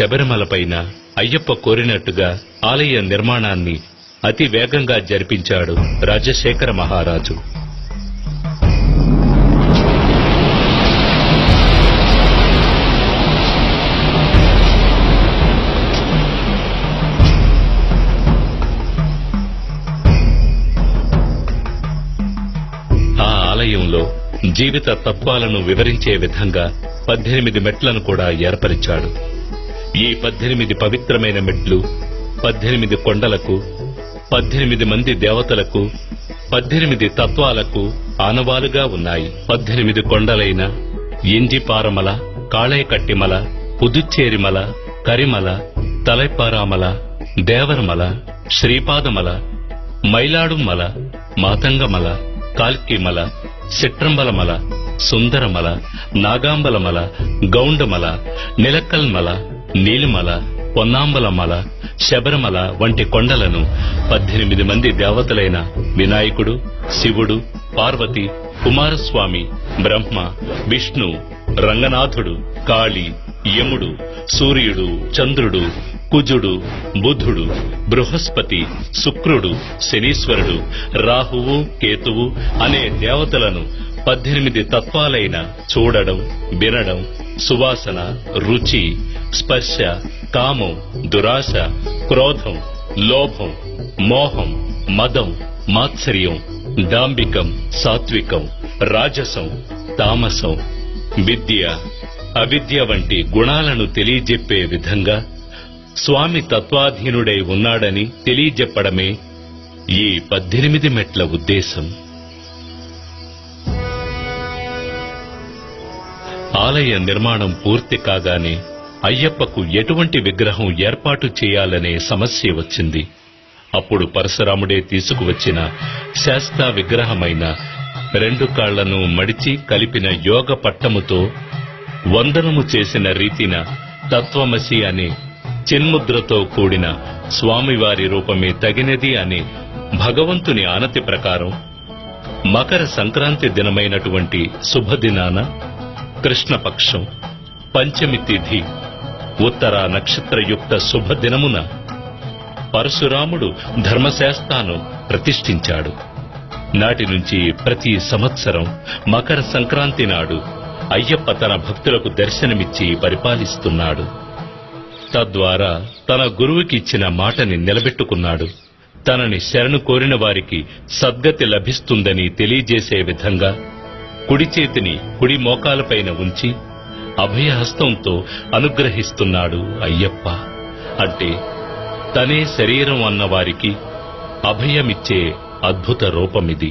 శబరిమలపైన అయ్యప్ప కోరినట్టుగా ఆలయ నిర్మాణాన్ని అతి వేగంగా జరిపించాడు రాజశేఖర మహారాజు. ఆ ఆలయంలో జీవిత తత్వాలను వివరించే విధంగా 18 మెట్లను కూడా ఏర్పరిచాడు. ఈ 18 పవిత్రమైన మెట్లు 18 కొండలకు, 18 మంది దేవతలకు, 18 తత్వాలకు ఆనవాలుగా ఉన్నాయి. 18 కొండలైన ఇంజిపారమల, కాళైకట్టిమల, పుదుచ్చేరిమల, కరిమల, తలైపారామల, దేవరమల, శ్రీపాదమల, మైలాడుమల, మాతంగమల, కాల్కిమల, సిట్రంబలమల, సుందరమల, నాగాంబలమల, గౌండమల, నిలక్కల్మల, నీలిమల, పొన్నాంబలమల, శబరిమల వంటి కొండలను 18 మంది దేవతలైన వినాయకుడు, శివుడు, పార్వతి, కుమారస్వామి, బ్రహ్మ, విష్ణు, రంగనాథుడు, కాళి, యముడు, సూర్యుడు, చంద్రుడు, కుజుడు, బుధుడు, బృహస్పతి, శుక్రుడు, శనీశ్వరుడు, రాహువు, కేతువు అనే దేవతలను 18 తత్వాలైన చూడడం, వినడం, సువాసన, రుచి, స్పర్శ, కామం, దురాశ, క్రోధం, లోభం, మోహం, మదం, మాత్సర్యం, డాంబికం, సాత్వికం, రాజసం, తామసం, విద్య, అవిద్య వంటి గుణాలను తెలియజెప్పే విధంగా స్వామి తత్వాధీనుడై ఉన్నాడని తెలియజెప్పడమే ఈ 18 మెట్ల ఉద్దేశం. ఆలయ నిర్మాణం పూర్తి కాగానే అయ్యప్పకు ఎటువంటి విగ్రహం ఏర్పాటు చేయాలనే సమస్య వచ్చింది. అప్పుడు పరశురాముడే తీసుకువచ్చిన శాస్తా విగ్రహమైన 2 కాళ్లను మడిచి కలిపిన యోగ పట్టముతో వందనము చేసిన రీతిన తత్వమసి అనే చిన్ముద్రతో కూడిన స్వామివారి రూపమే తగినది అనే భగవంతుని ఆనతి ప్రకారం మకర సంక్రాంతి దినమైనటువంటి శుభదినాన కృష్ణపక్షం పంచమి తిథి ఉత్తర నక్షత్రయుక్త శుభదినమున పరశురాముడు ధర్మశాస్త్రాను ప్రతిష్ఠించాడు. నాటి నుంచి ప్రతి సంవత్సరం మకర సంక్రాంతి నాడు అయ్యప్ప తన భక్తులకు దర్శనమిచ్చి పరిపాలిస్తున్నాడు. తద్వారా తన గురువుకిచ్చిన మాటని నిలబెట్టుకున్నాడు. తనని శరణు కోరిన వారికి సద్గతి లభిస్తుందని తెలియజేసే విధంగా కుడి చేతిని కుడి మోకాలపైన ఉంచి అభయహస్తంతో అనుగ్రహిస్తున్నాడు అయ్యప్ప. అంటే తనే శరీరం అన్నవారికి అభయమిచ్చే అద్భుత రూపమిది.